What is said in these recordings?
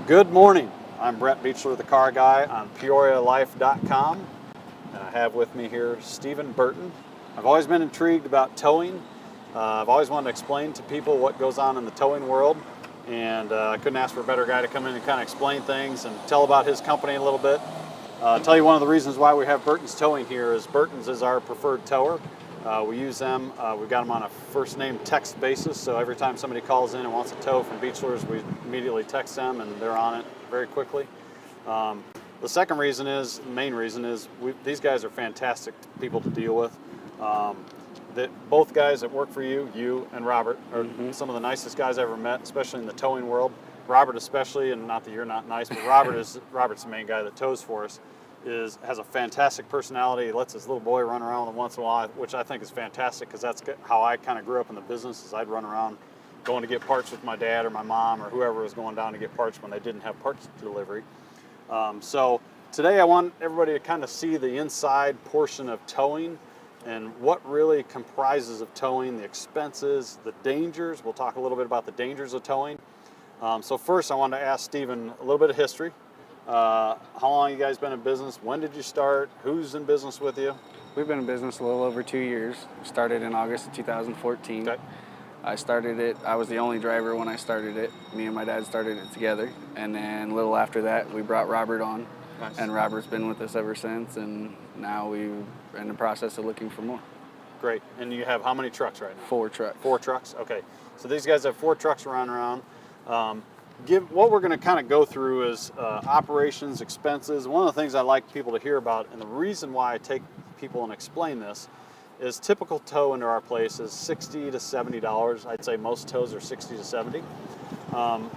Good morning. I'm Bret Beachler, the car guy on PeoriaLife.com, and I have with me here Stephen Burton. I've always been intrigued about towing. I've always wanted to explain to people what goes on in the towing world, and I couldn't ask for a better guy to come in and kind of explain things and tell about his company a little bit. I'll tell you one of the reasons why we have Burton's Towing here is Burton's is our preferred tower. We use them. We've got them on a first name text basis, so every time somebody calls in and wants a tow from Beachler's, we immediately text them and they're on it very quickly. The second reason is, the main reason is, these guys are fantastic people to deal with. Both guys that work for you and Robert, are some of the nicest guys I've ever met, especially in the towing world. Robert especially, and not that you're not nice, but Robert's the main guy that tows for us. Has a fantastic personality. He lets his little boy run around with him once in a while, which I think is fantastic because that's how I kind of grew up in the business. Is I'd run around going to get parts with my dad or my mom or whoever was going down to get parts when they didn't have parts delivery. So today I want everybody to kind of see the inside portion of towing and what really comprises of towing, the expenses, the dangers. We'll talk a little bit about the dangers of towing. So first I wanted to ask Stephen a little bit of history. How long you guys been in business? When did you start? Who's in business with you? We've been in business a little over 2 years. Started in August of 2014. Okay. I started it, I was the only driver when I started it. Me and my dad started it together. And then a little after that, we brought Robert on. Nice. And Robert's been with us ever since. And now we're in the process of looking for more. Great. And you have how many trucks right now? 4 trucks. 4 trucks? Okay. So these guys have 4 trucks running around. What we're going to kind of go through is operations, expenses. One of the things I like people to hear about, and the reason why I take people and explain this, is typical tow into our place is $60 to $70. I'd say most tows are $60 to $70.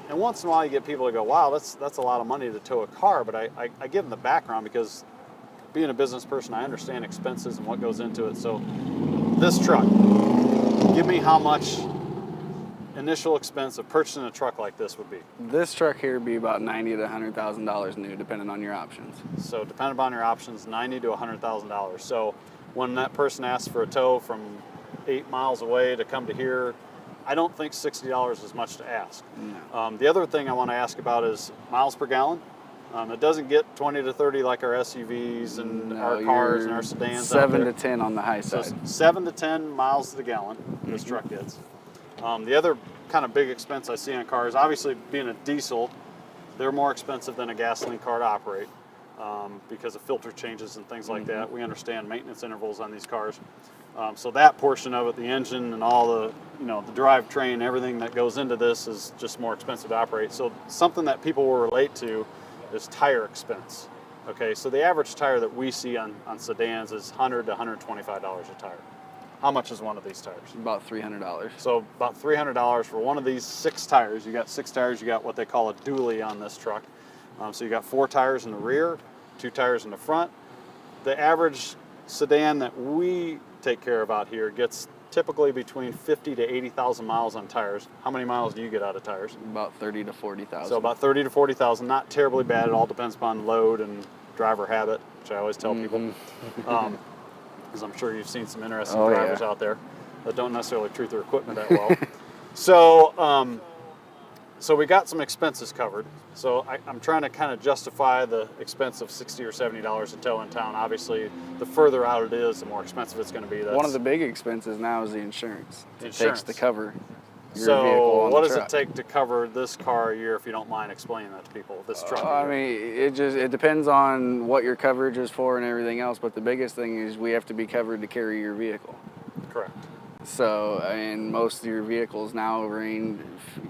And once in a while you get people to go, wow, that's a lot of money to tow a car, but I give them the background because being a business person, I understand expenses and what goes into it. So this truck, give me how much initial expense of purchasing a truck like this would be. This truck here would be about $90,000 to $100,000 new, depending on your options. So depending upon your options, $90,000 to $100,000. So when that person asks for a tow from 8 miles away to come to here, I don't think $60 is much to ask. No. The other thing I want to ask about is miles per gallon. It doesn't get 20 to 30 like our SUVs and our cars and our sedans. 7 to 10 on the high side. So 7 to 10 miles to the gallon this truck gets. The other kind of big expense I see on cars, obviously being a diesel, they're more expensive than a gasoline car to operate because of filter changes and things like that. We understand maintenance intervals on these cars. So that portion of it, the engine and all the, the drivetrain, everything that goes into this is just more expensive to operate. So something that people will relate to is tire expense. Okay, so the average tire that we see on sedans is $100 to $125 a tire. How much is one of these tires? About $300. So about $300 for one of these 6 tires. You got 6 tires, you got what they call a dually on this truck. So you got 4 tires in the rear, 2 tires in the front. The average sedan that we take care of out here gets typically between 50 to 80,000 miles on tires. How many miles do you get out of tires? About 30 to 40,000. So about 30 to 40,000, not terribly bad. It all depends upon load and driver habit, which I always tell people. Because I'm sure you've seen some interesting drivers out there that don't necessarily treat their equipment that well. So we got some expenses covered. So I'm trying to kind of justify the expense of $60 or $70 to tow in town. Obviously, the further out it is, the more expensive it's going to be. One of the big expenses now is the insurance. It takes to cover your so vehicle on what the does truck. it take to cover this car a year, if you don't mind explaining that to people, this truck? I mean, it depends on what your coverage is for and everything else, but the biggest thing is we have to be covered to carry your vehicle. Correct. So, and most of your vehicles now range,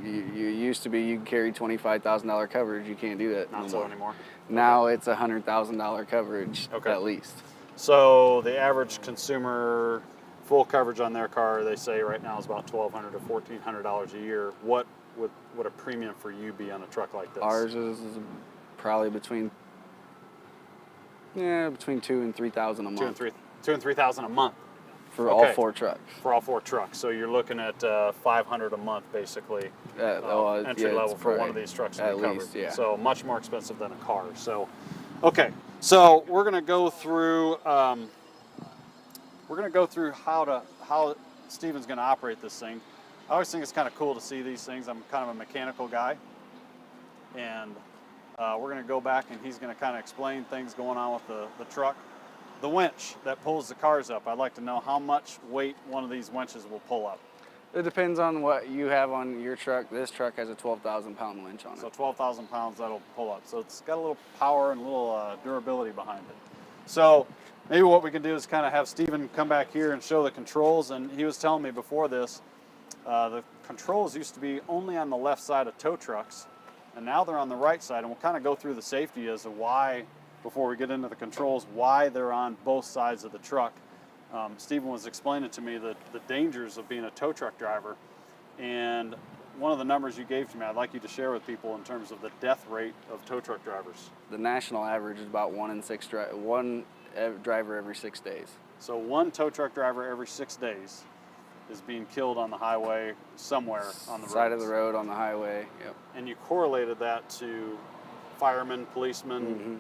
you used to be, you could carry $25,000 coverage. You can't do that Not so anymore. Now it's $100,000 coverage at least. So the average consumer full coverage on their car, they say right now is about $1,200 to $1,400 a year. What would a premium for you be on a truck like this? Ours is probably between $2,000 and $3,000 a month. $2,000 and $3,000 a month. For all 4 trucks. For all 4 trucks. So you're looking at $500 a month, basically, entry level for one of these trucks to be covered. Least, yeah. So much more expensive than a car. So, okay. So we're going to go through. We're going to go through how Stephen's going to operate this thing. I always think it's kind of cool to see these things. I'm kind of a mechanical guy, and we're going to go back and he's going to kind of explain things going on with the truck. The winch that pulls the cars up, I'd like to know how much weight one of these winches will pull up. It depends on what you have on your truck. This truck has a 12,000-pound winch on it. So 12,000 pounds that'll pull up. So it's got a little power and a little durability behind it. So maybe what we can do is kind of have Steven come back here and show the controls. And he was telling me before this, the controls used to be only on the left side of tow trucks, and now they're on the right side. And we'll kind of go through the safety as to why, before we get into the controls, why they're on both sides of the truck. Steven was explaining to me the dangers of being a tow truck driver, and one of the numbers you gave to me, I'd like you to share with people in terms of the death rate of tow truck drivers. The national average is about one driver every 6 days. So one tow truck driver every 6 days is being killed on the highway somewhere on the side of the road, on the highway. Yep. And you correlated that to firemen, policemen. Mm-hmm.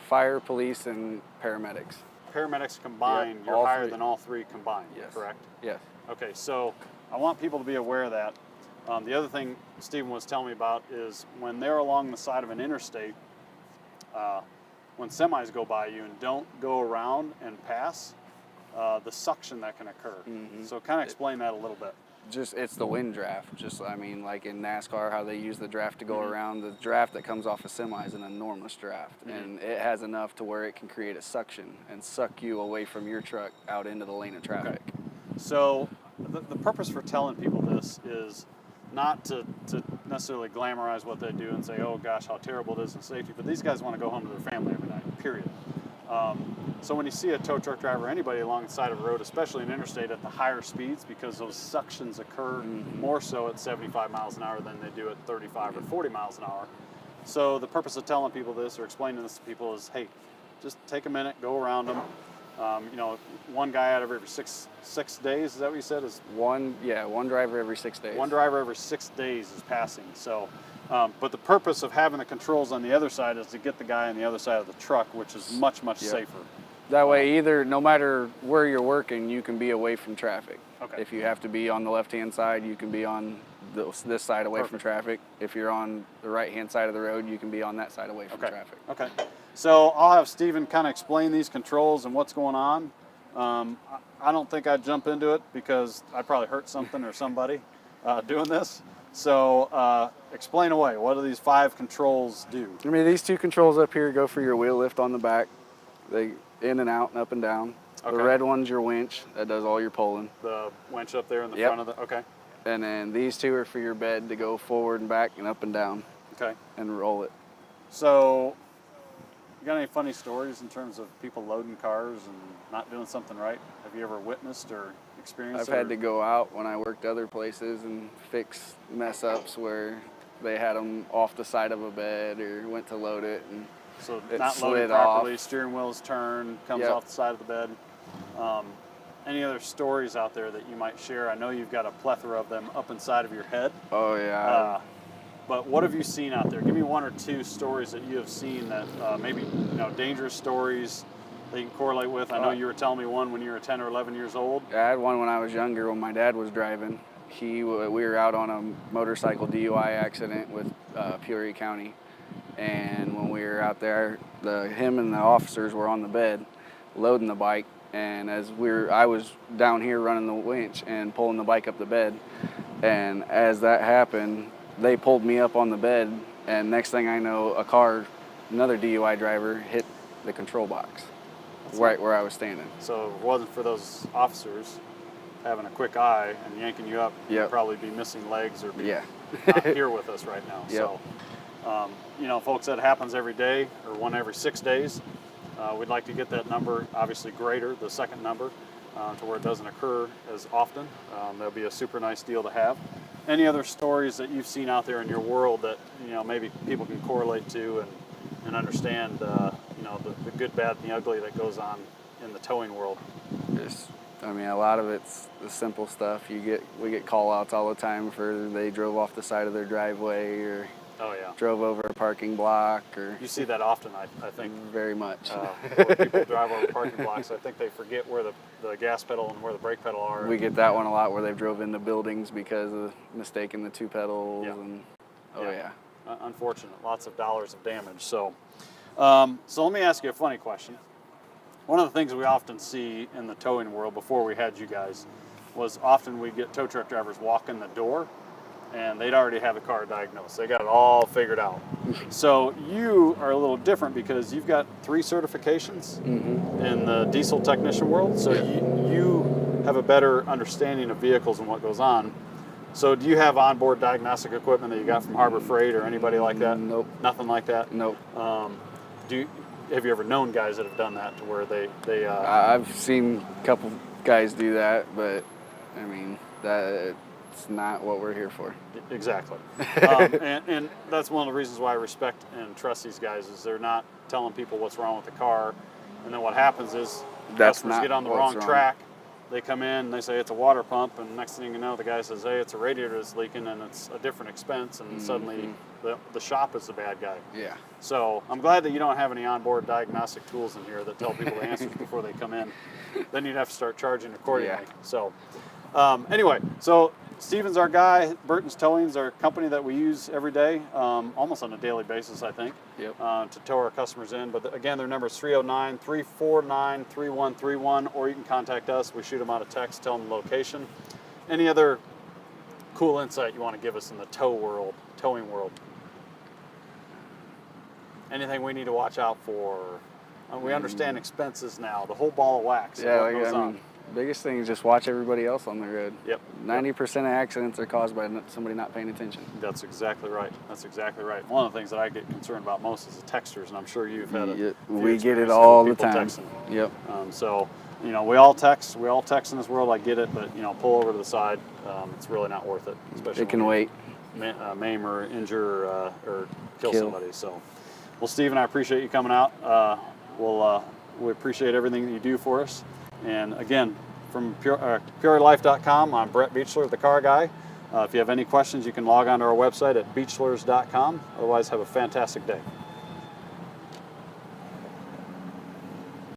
Fire, police, and paramedics. Paramedics combined, Yep, you're higher three. than all three combined, Yes. correct? Yes. Okay, so I want people to be aware of that. The other thing Steven was telling me about is when they're along the side of an interstate, when semis go by you and don't go around and pass, the suction that can occur. Mm-hmm. So kind of explain that a little bit. It's the wind draft. I mean, like in NASCAR, how they use the draft to go Mm-hmm. around. The draft that comes off a semi is an enormous draft, Mm-hmm. and it has enough to where it can create a suction and suck you away from your truck out into the lane of traffic. Okay. So the purpose for telling people this is not to necessarily glamorize what they do and say, oh gosh, how terrible it is in safety, but these guys want to go home to their family every night, period. So when you see a tow truck driver, anybody along the side of the road, especially an interstate at the higher speeds, because those suctions occur Mm-hmm. more so at 75 miles an hour than they do at 35 or 40 miles an hour. So the purpose of telling people this or explaining this to people is, hey, just take a minute, go around them. One guy out of every six days, is that what you said? Is One driver every 6 days. one driver every 6 days is passing. So, but the purpose of having the controls on the other side is to get the guy on the other side of the truck, which is much, much Yep. safer. That way, no matter where you're working, you can be away from traffic. Okay. If you have to be on the left-hand side, you can be on this side away from Perfect. traffic. If you're on the right-hand side of the road, you can be on that side away from Okay. traffic. Okay. So I'll have Steven kind of explain these controls and what's going on. I don't think I'd jump into it because I'd probably hurt something or somebody doing this. So explain away. What do these 5 controls do? I mean, these 2 controls up here go for your wheel lift on the back. They in and out and up and down. Okay. The red one's your winch. That does all your pulling. The winch up there in the Yep. front of the, okay. And then these 2 are for your bed to go forward and back and up and down Okay. and roll it. So you got any funny stories in terms of people loading cars and not doing something right? Have you ever witnessed or experienced I've had to go out when I worked other places and fix mess ups where they had them off the side of a bed or went to load it and So it not loading slid properly, off. steering wheel's turned, comes Yep. off the side of the bed. Any other stories out there that you might share? I know you've got a plethora of them up inside of your head. Oh yeah. But what have you seen out there? Give me 1 or 2 stories that you have seen that maybe dangerous stories that you can correlate with. I know you were telling me one when you were 10 or 11 years old. I had one when I was younger when my dad was driving. We were out on a motorcycle DUI accident with Peoria County, and when we were out there, him and the officers were on the bed loading the bike, and I was down here running the winch and pulling the bike up the bed, and as that happened, they pulled me up on the bed, and next thing I know, another DUI driver hit the control box right where I was standing. So if it wasn't for those officers having a quick eye and yanking you up, you'd Yep. probably be missing legs or be Yeah. not here with us right now. Yep. So, folks, that happens every day or one every 6 days. We'd like to get that number obviously greater, the second number, to where it doesn't occur as often. That'll be a super nice deal to have. Any other stories that you've seen out there in your world that maybe people can correlate to and understand the good, bad, and the ugly that goes on in the towing world? A lot of it's the simple stuff. We get call outs all the time for they drove off the side of their driveway or Oh yeah. drove over a parking block or You see that often, I think. very much. When people drive over parking blocks, I think they forget where the gas pedal and where the brake pedal are. We get that one a lot where they've drove into buildings because of mistaking the 2 pedals Yeah. and Yeah. unfortunate. Lots of dollars of damage. So, so let me ask you a funny question. One of the things we often see in the towing world before we had you guys was often we get tow truck drivers walk in the door and they'd already have the car diagnosed. They got it all figured out. So you are a little different because you've got 3 certifications in the diesel technician world. So you have a better understanding of vehicles and what goes on. So do you have onboard diagnostic equipment that you got from Harbor Freight or anybody like that? Nope. Nothing like that? Nope. Have you ever known guys that have done that to where they I've seen a couple guys do that, but I mean, that's not what we're here for. Exactly. And that's one of the reasons why I respect and trust these guys is they're not telling people what's wrong with the car. And then what happens is customers get on the wrong track. They come in and they say it's a water pump, and next thing you know, the guy says, hey, it's a radiator that's leaking, and it's a different expense, and suddenly the shop is the bad guy. Yeah. So I'm glad that you don't have any onboard diagnostic tools in here that tell people the answers before they come in. Then you'd have to start charging accordingly. Yeah. So anyway, so Steven's our guy. Burton's Towing's our company that we use every day, almost on a daily basis, I think, to tow our customers in. But again, their number is 309-349-3131, or you can contact us. We shoot them out a text, tell them the location. Any other cool insight you want to give us in the towing world? Anything we need to watch out for? We understand expenses now, the whole ball of wax. Yeah, what goes on. Biggest thing is just watch everybody else on the road. Yep. 90% of accidents are caused by somebody not paying attention. That's exactly right. That's exactly right. One of the things that I get concerned about most is the texters, and I'm sure you've had we get it all the time. Texting. Yep. So, you know, we all text in this world. I get it, but you know, pull over to the side. It's really not worth it. Especially it can wait. Maim or injure or kill somebody. So, well, Steven, I appreciate you coming out. We appreciate everything that you do for us. And again, from PeoriaLife.com, I'm Bret Beachler, the car guy. If you have any questions, you can log on to our website at beachlers.com. Otherwise, have a fantastic day.